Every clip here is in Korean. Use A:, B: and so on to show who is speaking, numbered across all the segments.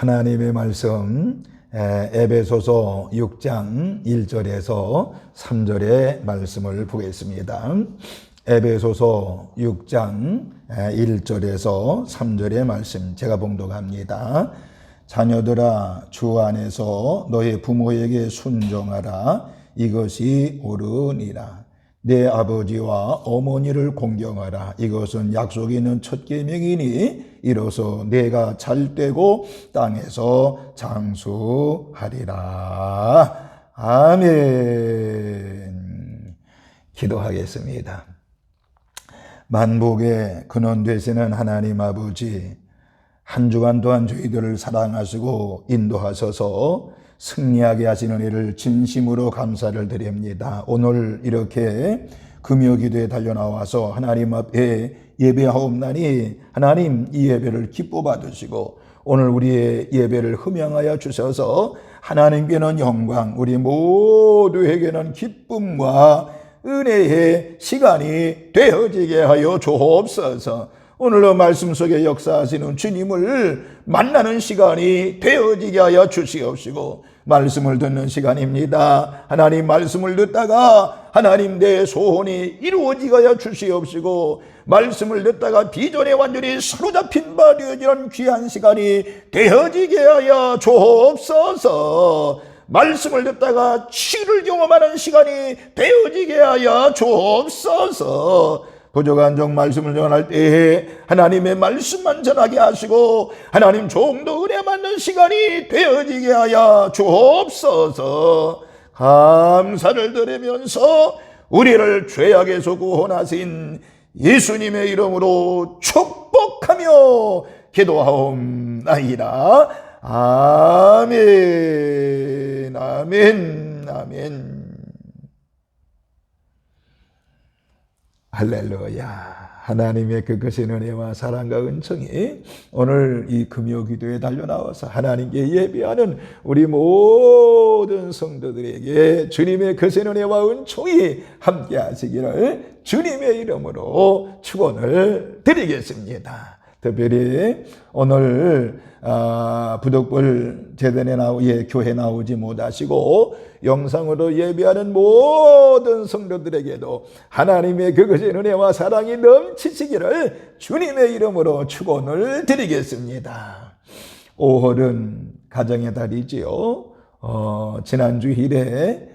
A: 하나님의 말씀 에베소서 6장 1절에서 3절의 말씀을 보겠습니다. 에베소서 6장 1절에서 3절의 말씀 제가 봉독합니다. 자녀들아, 주 안에서 너희 부모에게 순종하라. 이것이 옳으니라. 내 아버지와 어머니를 공경하라. 이것은 약속이 있는 첫 계명이니 이로써 내가 잘되고 땅에서 장수하리라. 아멘. 기도하겠습니다. 만복의 근원 되시는 하나님 아버지, 한 주간 동안 저희들을 사랑하시고 인도하셔서 승리하게 하시는 일을 진심으로 감사를 드립니다. 오늘 이렇게 금요기도에 달려나와서 하나님 앞에 예배하옵나니 하나님 이 예배를 기뻐 받으시고 오늘 우리의 예배를 흠양하여 주셔서 하나님께는 영광, 우리 모두에게는 기쁨과 은혜의 시간이 되어지게 하여 주옵소서. 오늘의 말씀 속에 역사하시는 주님을 만나는 시간이 되어지게 하여 주시옵시고 말씀을 듣는 시간입니다. 하나님 말씀을 듣다가 하나님 내 소원이 이루어지게 하여 주시옵시고 말씀을 듣다가 비전에 완전히 사로잡힌 바 되어지는 귀한 시간이 되어지게 하여 주옵소서. 말씀을 듣다가 치유를 경험하는 시간이 되어지게 하여 주옵소서. 부족한 종 말씀을 전할 때에 하나님의 말씀만 전하게 하시고 하나님 종도 은혜 받는 시간이 되어지게 하여 주옵소서. 감사를 드리면서 우리를 죄악에서 구원하신 예수님의 이름으로 축복하며 기도하옵나이다. 아멘, 아멘, 아멘. 할렐루야. 하나님의 그 크신 은혜와 사랑과 은총이 오늘 이 금요기도에 달려나와서 하나님께 예배하는 우리 모든 성도들에게 주님의 크신 은혜와 은총이 함께 하시기를 주님의 이름으로 축원을 드리겠습니다. 특별히 오늘 부덕불 제단에 교회 나오지 못하시고 영상으로 예배하는 모든 성도들에게도 하나님의 그것의 은혜와 사랑이 넘치시기를 주님의 이름으로 축원을 드리겠습니다. 5월은 가정의 달이지요. 지난 주일에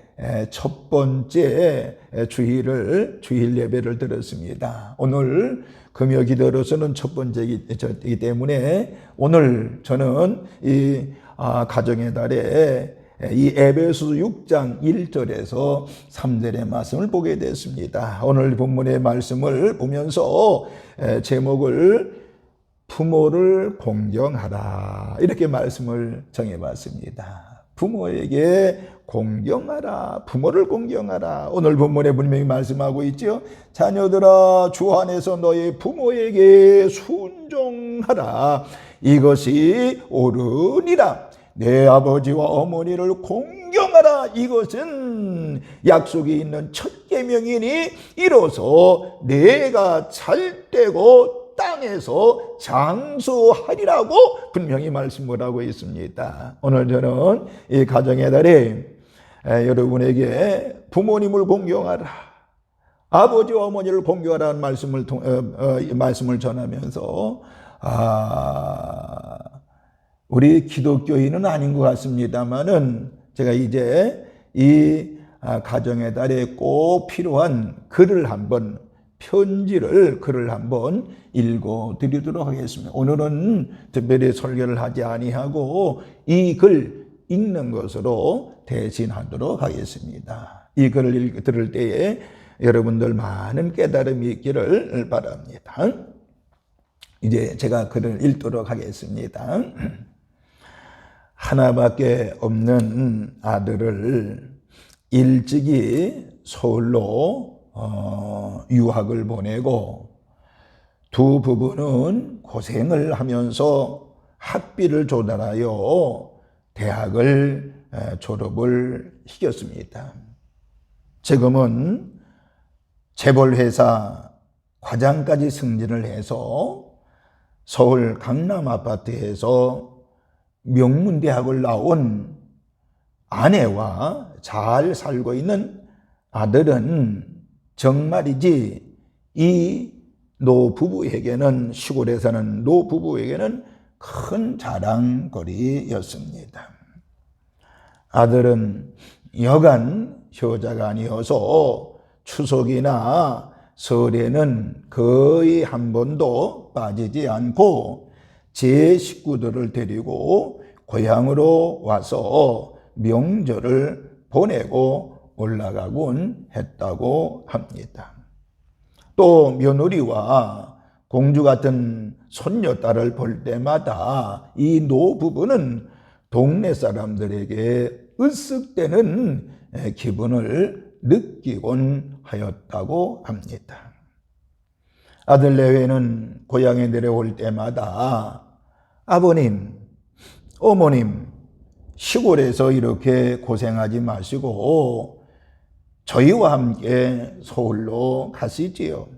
A: 첫 번째 주일 예배를 드렸습니다. 오늘 금요기도로서는 첫 번째이기 때문에 오늘 저는 이 가정의 달에 이 에베소서 6장 1절에서 3절의 말씀을 보게 됐습니다. 오늘 본문의 말씀을 보면서 제목을 부모를 공경하라 이렇게 말씀을 정해봤습니다. 부모에게 공경하라, 부모를 공경하라. 오늘 본문에 분명히 말씀하고 있죠. 자녀들아 주 안에서 너희 부모에게 순종하라. 이것이 옳으니라. 내 아버지와 어머니를 공경하라. 이것은 약속이 있는 첫 계명이니 이로써 내가 잘되고 땅에서 장수하리라고 분명히 말씀을 하고 있습니다. 오늘 저는 이 가정의 달에 여러분에게 부모님을 공경하라, 아버지와 어머니를 공경하라는 말씀을 전하면서 우리 기독교인은 아닌 것 같습니다만은 제가 이제 이 가정의 달에 꼭 필요한 글을 한번 읽어드리도록 하겠습니다. 오늘은 특별히 설교를 하지 아니하고 이 글 읽는 것으로 대신하도록 하겠습니다. 이 글을 들을 때에 여러분들 많은 깨달음이 있기를 바랍니다. 이제 제가 글을 읽도록 하겠습니다. 하나밖에 없는 아들을 일찍이 서울로 유학을 보내고 두 부부는 고생을 하면서 학비를 조달하여 대학을 졸업을 시켰습니다. 지금은 재벌회사 과장까지 승진을 해서 서울 강남 아파트에서 명문대학을 나온 아내와 잘 살고 있는 아들은 정말이지 이 노부부에게는, 시골에 사는 노부부에게는 큰 자랑거리였습니다. 아들은 여간 효자가 아니어서 추석이나 설에는 거의 한 번도 빠지지 않고 제 식구들을 데리고 고향으로 와서 명절을 보내고 올라가곤 했다고 합니다. 또 며느리와 공주 같은 손녀딸을 볼 때마다 이 노부부는 동네 사람들에게 으쓱대는 기분을 느끼곤 하였다고 합니다. 아들 레위는 고향에 내려올 때마다 아버님, 어머님, 시골에서 이렇게 고생하지 마시고 저희와 함께 서울로 가시지요.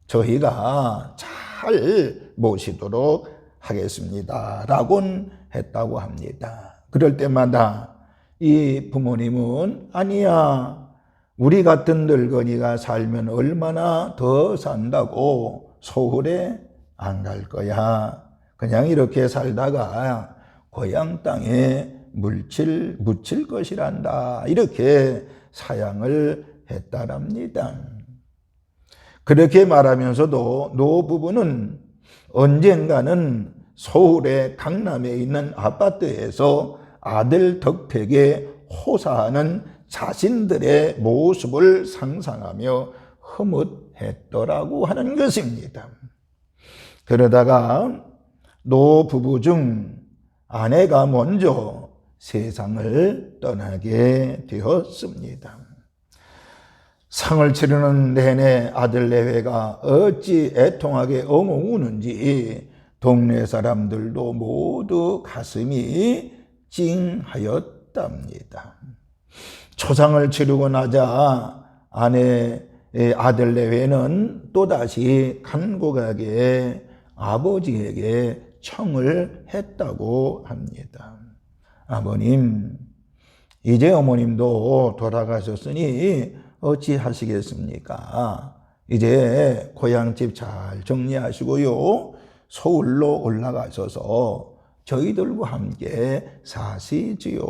A: 저희가 잘 모시도록 하겠습니다. 라곤 했다고 합니다. 그럴 때마다 이 부모님은 아니야, 우리 같은 늙은이가 살면 얼마나 더 산다고 서울에 안 갈 거야. 그냥 이렇게 살다가 고향 땅에 묻힐 것이란다. 이렇게 사양을 했다랍니다. 그렇게 말하면서도 노부부는 언젠가는 서울의 강남에 있는 아파트에서 아들 덕택에 호사하는 자신들의 모습을 상상하며 흐뭇했더라고 하는 것입니다. 그러다가 노부부 중 아내가 먼저 세상을 떠나게 되었습니다. 상을 치르는 내내 아들 레위가 어찌 애통하게 엉엉 우는지 동네 사람들도 모두 가슴이 찡하였답니다. 초상을 치르고 나자 아내의 아들 레위는 또다시 간곡하게 아버지에게 청을 했다고 합니다. 아버님, 이제 어머님도 돌아가셨으니 어찌 하시겠습니까? 이제 고향집 잘 정리하시고요, 서울로 올라가셔서 저희들과 함께 사시지요.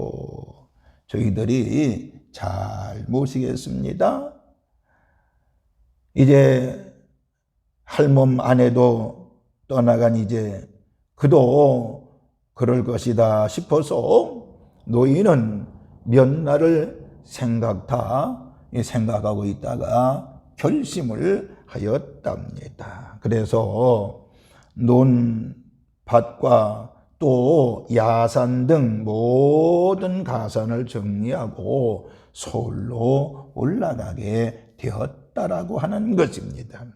A: 저희들이 잘 모시겠습니다. 이제 할멈 아내도 떠나간 이제 그도 그럴 것이다 싶어서 노인은 몇 날을 생각하고 있다가 결심을 하였답니다. 그래서 논밭과 또 야산 등 모든 가산을 정리하고 서울로 올라가게 되었다라고 하는 것입니다.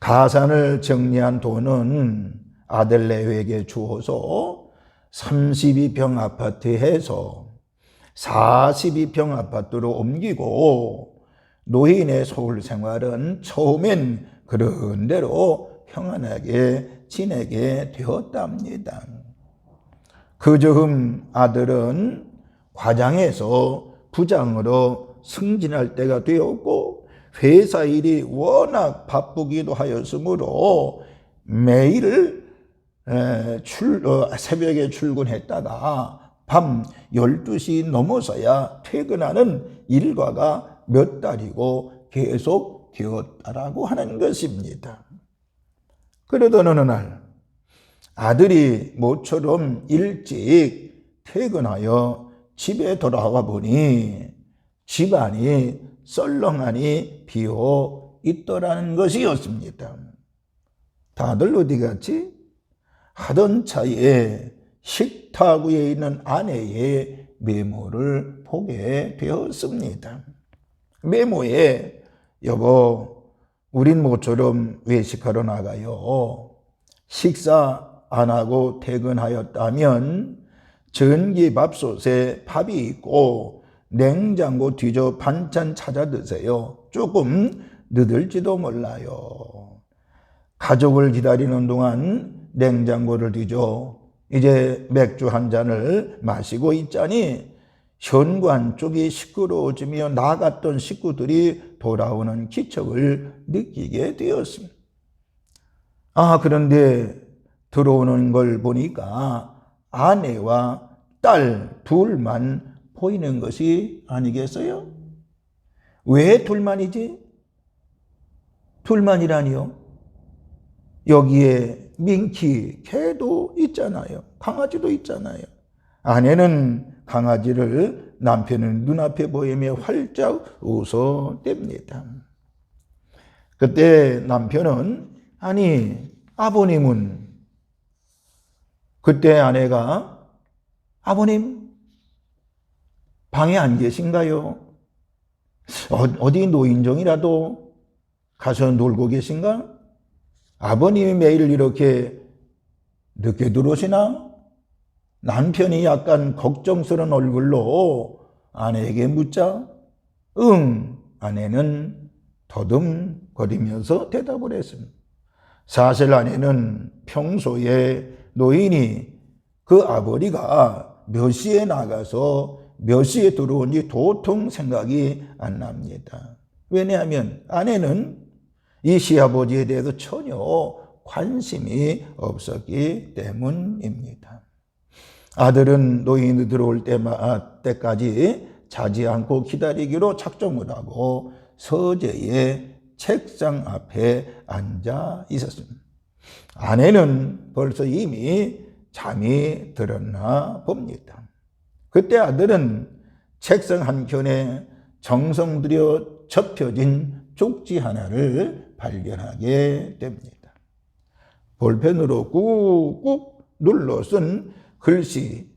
A: 가산을 정리한 돈은 아들 레위에게 주어서 32평 아파트에서 42평 아파트로 옮기고 노인의 서울 생활은 처음엔 그런 대로 평안하게 지내게 되었답니다. 그 즈음 아들은 과장에서 부장으로 승진할 때가 되었고 회사 일이 워낙 바쁘기도 하였으므로 매일 새벽에 출근했다가 밤 12시 넘어서야 퇴근하는 일과가 몇 달이고 계속 되었다라고 하는 것입니다. 그러던 어느 날 아들이 모처럼 일찍 퇴근하여 집에 돌아와 보니 집안이 썰렁하니 비어 있더라는 것이었습니다. 다들 어디 갔지? 하던 차에 식탁 위에 있는 아내의 메모를 보게 되었습니다. 메모에 여보, 우린 모처럼 외식하러 나가요. 식사 안 하고 퇴근하였다면 전기밥솥에 밥이 있고 냉장고 뒤져 반찬 찾아 드세요. 조금 늦을지도 몰라요. 가족을 기다리는 동안 냉장고를 뒤져 이제 맥주 한 잔을 마시고 있자니 현관 쪽이 시끄러워지며 나갔던 식구들이 돌아오는 기척을 느끼게 되었습니다. 그런데 들어오는 걸 보니까 아내와 딸 둘만 보이는 것이 아니겠어요? 왜 둘만이지? 둘만이라니요? 여기에 민키, 개도 있잖아요. 강아지도 있잖아요. 아내는 강아지를 남편의 눈앞에 보이며 활짝 웃어댑니다. 그때 남편은 아니, 아버님은 그때 아내가 아버님 방에 안 계신가요? 어디 노인정이라도 가서 놀고 계신가? 아버님이 매일 이렇게 늦게 들어오시나? 남편이 약간 걱정스러운 얼굴로 아내에게 묻자 응, 아내는 더듬거리면서 대답을 했습니다. 사실 아내는 평소에 노인이 그 아버지가 몇 시에 나가서 몇 시에 들어온지 도통 생각이 안 납니다. 왜냐하면 아내는 이 시아버지에 대해서 전혀 관심이 없었기 때문입니다. 아들은 노인이 들어올 때까지 자지 않고 기다리기로 작정을 하고 서재의 책상 앞에 앉아 있었습니다. 아내는 벌써 이미 잠이 들었나 봅니다. 그때 아들은 책상 한켠에 정성 들여 접혀진 쪽지 하나를 발견하게 됩니다. 볼펜으로 꾹꾹 눌러 쓴 글씨,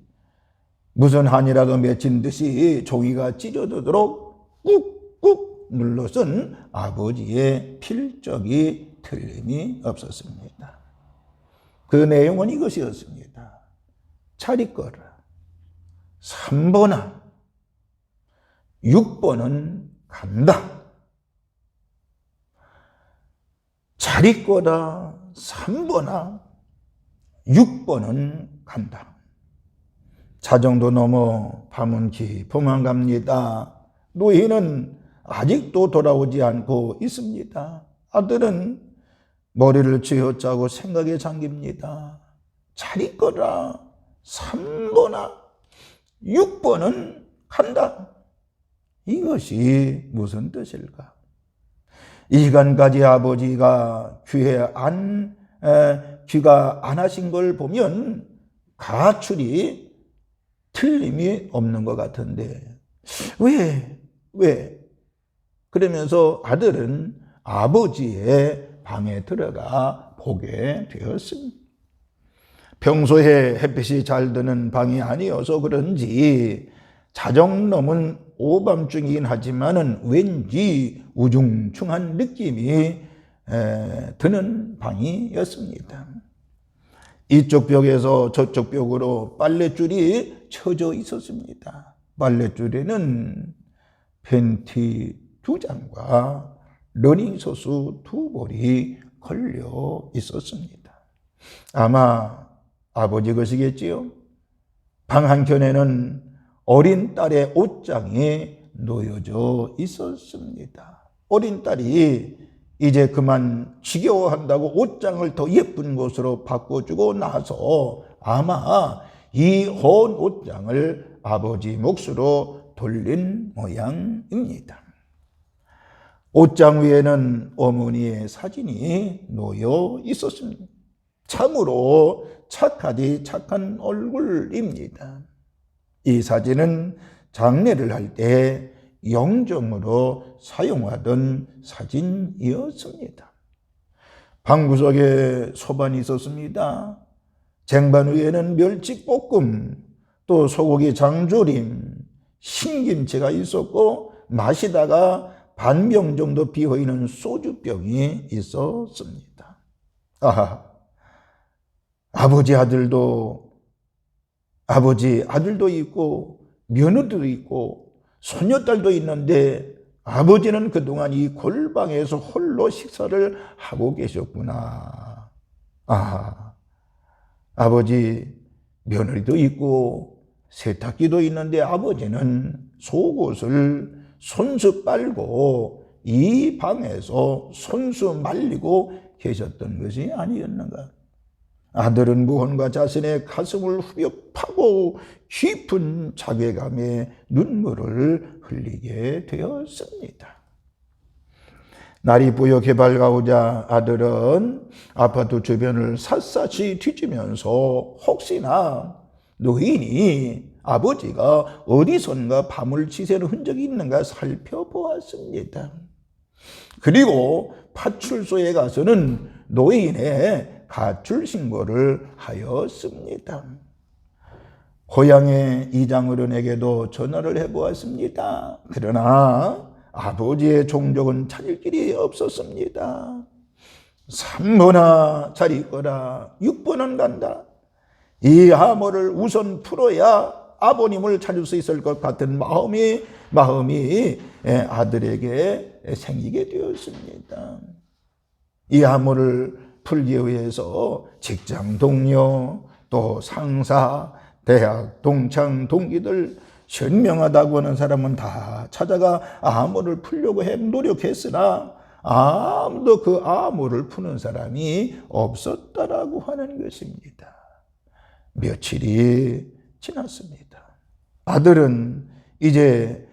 A: 무슨 한이라도 맺힌 듯이 종이가 찢어지도록 꾹꾹 눌러 쓴 아버지의 필적이 틀림이 없었습니다. 그 내용은 이것이었습니다. 잘 읽거라. 3번아, 6번은 간다. 잘 읽거라. 3번아, 6번은 간다. 자정도 넘어 밤은 깊어만 갑니다. 노인은 아직도 돌아오지 않고 있습니다. 아들은 머리를 쥐어짜고 생각에 잠깁니다. 잘 있거라. 3번아, 6번은 간다. 이것이 무슨 뜻일까? 이 시간까지 아버지가 귀가 안 하신 걸 보면 가출이 틀림이 없는 것 같은데 왜? 그러면서 아들은 아버지의 방에 들어가 보게 되었습니다. 평소에 햇빛이 잘 드는 방이 아니어서 그런지 자정 넘은 오밤중이긴 하지만은 왠지 우중충한 느낌이 드는 방이었습니다. 이쪽 벽에서 저쪽 벽으로 빨랫줄이 쳐져 있었습니다. 빨랫줄에는 팬티 2장과 러닝소스 2벌이 걸려 있었습니다. 아마 아버지 것이겠지요. 방 한켠에는 어린 딸의 옷장이 놓여져 있었습니다. 어린 딸이 이제 그만 지겨워한다고 옷장을 더 예쁜 곳으로 바꿔주고 나서 아마 이 헌 옷장을 아버지 몫으로 돌린 모양입니다. 옷장 위에는 어머니의 사진이 놓여 있었습니다. 참으로 착하디 착한 얼굴입니다. 이 사진은 장례를 할 때 영정으로 사용하던 사진이었습니다. 방구석에 소반이 있었습니다. 쟁반 위에는 멸치볶음, 또 소고기 장조림, 신김치가 있었고 마시다가 반병 정도 비어있는 소주병이 있었습니다. 아버지 아들도 있고 며느리도 있고 손녀딸도 있는데 아버지는 그동안 이 골방에서 홀로 식사를 하고 계셨구나. 아버지 며느리도 있고 세탁기도 있는데 아버지는 속옷을 손수 빨고 이 방에서 손수 말리고 계셨던 것이 아니었는가. 아들은 무언가 자신의 가슴을 후벼 파고 깊은 자괴감에 눈물을 흘리게 되었습니다. 날이 뿌옇게 밝아오자 아들은 아파트 주변을 샅샅이 뒤지면서 혹시나 노인이 아버지가 어디선가 밤을 지새는 흔적이 있는가 살펴보았습니다. 그리고 파출소에 가서는 노인의 가출 신고를 하였습니다. 고향의 이장어른에게도 전화를 해보았습니다. 그러나 아버지의 종족은 찾을 길이 없었습니다. 3번아 잘 있거라. 6번은 간다. 이 암호를 우선 풀어야 아버님을 찾을 수 있을 것 같은 마음이 아들에게 생기게 되었습니다. 이 암호를 풀기 위해서 직장 동료, 또 상사, 대학 동창 동기들, 현명하다고 하는 사람은 다 찾아가 암호를 풀려고 노력했으나 아무도 그 암호를 푸는 사람이 없었다라고 하는 것입니다. 며칠이 지났습니다. 아들은 이제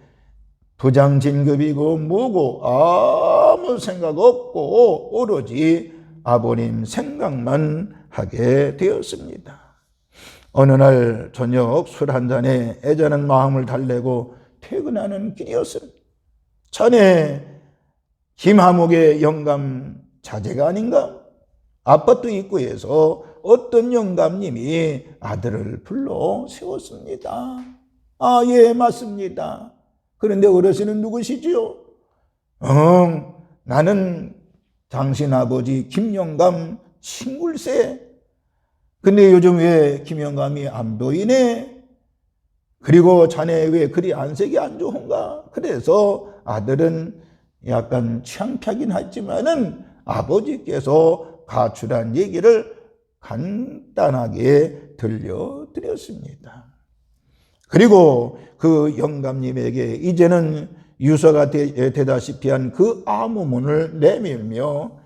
A: 부장 진급이고 뭐고 아무 생각 없고 오로지 아버님 생각만 하게 되었습니다. 어느 날 저녁 술 한잔에 애잔한 마음을 달래고 퇴근하는 길이었습니다. 자네 김하목의 영감 자제가 아닌가? 아파트 입구에서 어떤 영감님이 아들을 불러 세웠습니다. 아, 예, 맞습니다. 그런데 어르신은 누구시지요? 나는 당신 아버지 김영감 친굴세. 근데 요즘 왜 김영감이 안 보이네? 그리고 자네 왜 그리 안색이 안 좋은가? 그래서 아들은 약간 창피하긴 하지만은 아버지께서 가출한 얘기를 간단하게 들려드렸습니다. 그리고 그 영감님에게 이제는 유서가 되다시피 한 그 암호문을 내밀며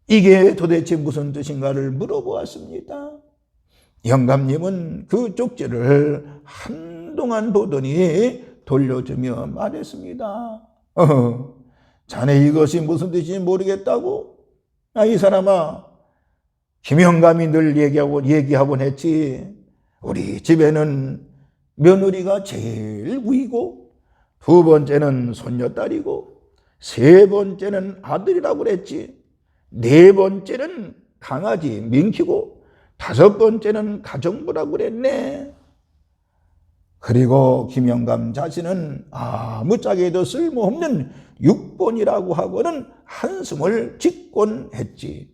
A: 이게 도대체 무슨 뜻인가를 물어보았습니다. 영감님은 그 쪽지를 한동안 보더니 돌려주며 말했습니다. 자네 이것이 무슨 뜻인지 모르겠다고? 이 사람아, 김영감이 늘 얘기하곤 했지. 우리 집에는 며느리가 제일 우이고, 두 번째는 손녀딸이고, 세 번째는 아들이라고 그랬지. 네 번째는 강아지 민키고, 다섯 번째는 가정부라고 그랬네. 그리고 김영감 자신은 아무짝에도 쓸모없는 6번이라고 하고는 한숨을 짓곤 했지.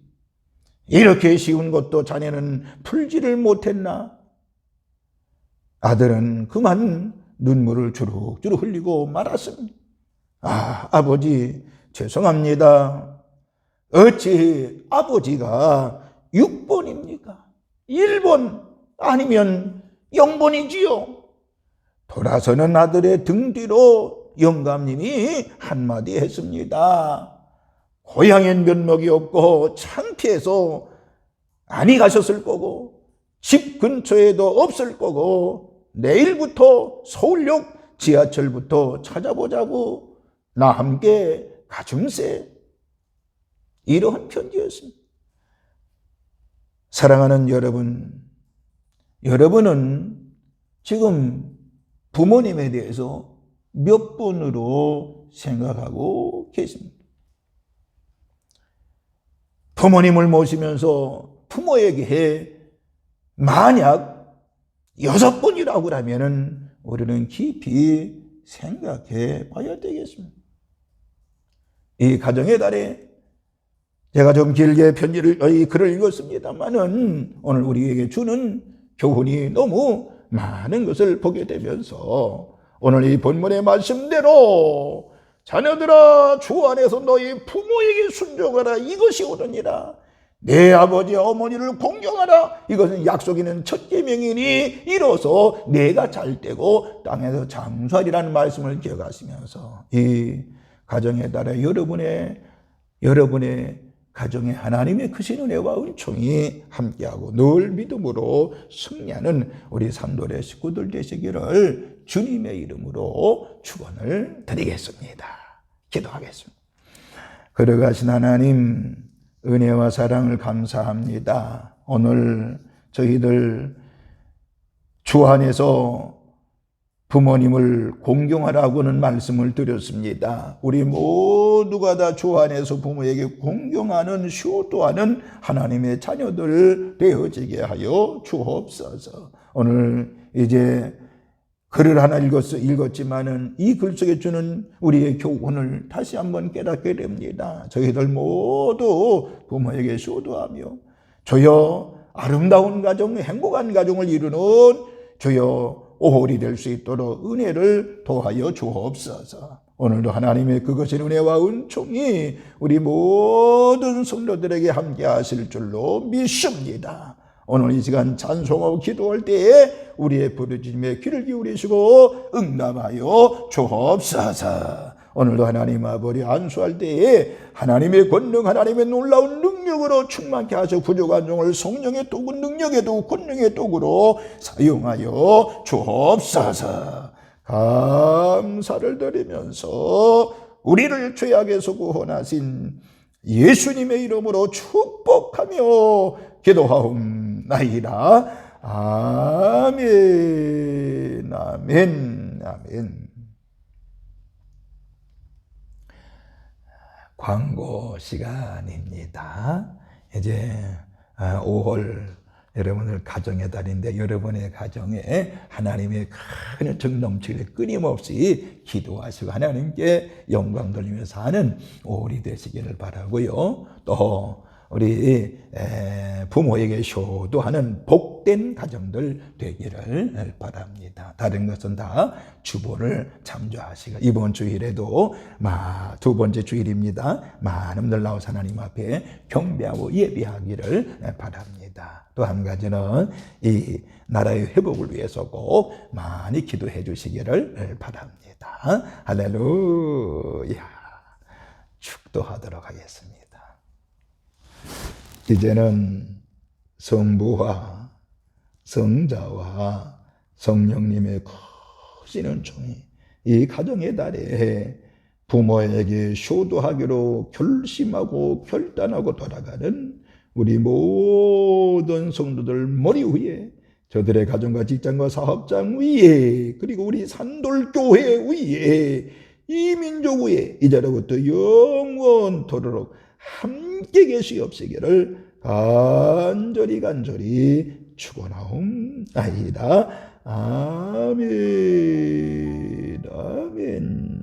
A: 이렇게 쉬운 것도 자네는 풀지를 못했나? 아들은 그만 눈물을 주룩주룩 흘리고 말았습니다. 아버지 죄송합니다. 어찌 아버지가 6번입니까? 1번 아니면 0번이지요. 돌아서는 아들의 등 뒤로 영감님이 한마디 했습니다. 고향엔 면목이 없고 창피해서 안이 가셨을 거고 집 근처에도 없을 거고 내일부터 서울역 지하철부터 찾아보자고 나 함께 가줌세. 이러한 편지였습니다. 사랑하는 여러분, 여러분은 지금 부모님에 대해서 몇 번으로 생각하고 계십니까? 부모님을 모시면서 부모에게 만약 6번이라고 하면은 우리는 깊이 생각해 봐야 되겠습니다. 이 가정의 달에 제가 좀 길게 글을 읽었습니다만은 오늘 우리에게 주는 교훈이 너무 많은 것을 보게 되면서 오늘 이 본문의 말씀대로 자녀들아 주 안에서 너희 부모에게 순종하라 이것이 옳으니라. 내 아버지 어머니를 공경하라. 이것은 약속 있는 첫 계명이니 이로써 내가 잘되고 땅에서 장수하리라는 말씀을 기억하시면서 이 가정의 달에 여러분의 가정에 하나님의 크신 은혜와 은총이 함께하고 늘 믿음으로 승리하는 우리 산돌의 식구들 되시기를 주님의 이름으로 축원을 드리겠습니다. 기도하겠습니다. 걸어가신 하나님 은혜와 사랑을 감사합니다. 오늘 저희들 주 안에서 부모님을 공경하라고는 말씀을 드렸습니다. 우리 모두가 다 주 안에서 부모에게 공경하는, 효도하는 하나님의 자녀들 되어지게 하여 주옵소서. 오늘 이제 글을 하나 읽었지만은 이 글 속에 주는 우리의 교훈을 다시 한번 깨닫게 됩니다. 저희들 모두 부모에게 효도하며 주여 아름다운 가정, 행복한 가정을 이루는 주여 오홀이 될 수 있도록 은혜를 더하여 주옵소서. 오늘도 하나님의 그것의 은혜와 은총이 우리 모든 성도들에게 함께 하실 줄로 믿습니다. 오늘 이 시간 찬송하고 기도할 때에 우리의 부르짖음에 귀를 기울이시고 응답하여 주옵소서. 오늘도 하나님 아버지 안수할 때에 하나님의 권능, 하나님의 놀라운 능력으로 충만케 하셔 부족한 종을 성령의 도구, 능력의 도구, 권능의 도구로 사용하여 주옵소서. 감사를 드리면서 우리를 죄악에서 구원하신 예수님의 이름으로 축복하며 기도하옵나이다. 아멘, 아멘, 아멘. 광고 시간입니다. 이제 5월 여러분들 가정의 달인데 여러분의 가정에 하나님의 큰 은총 넘치기를 끊임없이 기도하시고 하나님께 영광 돌리면서 하는 5월이 되시기를 바라고요. 또 우리 부모에게 효도하는 복된 가정들 되기를 바랍니다. 다른 것은 다 주보를 참조하시고 이번 주일에도 두 번째 주일입니다. 많은 분들 나오셔서 하나님 앞에 경배하고 예배하기를 바랍니다. 또 한 가지는 이 나라의 회복을 위해서 꼭 많이 기도해 주시기를 바랍니다. 할렐루야. 축도하도록 하겠습니다. 이제는 성부와 성자와 성령님의 크신 은총이 이 가정의 달에 부모에게 효도하기로 결심하고 결단하고 돌아가는 우리 모든 성도들 머리 위에, 저들의 가정과 직장과 사업장 위에, 그리고 우리 산돌교회 위에, 이 민족 위에 이제로부터 영원토록 함께 계시옵시기를 간절히 축원하옵나이다. 아멘, 아멘.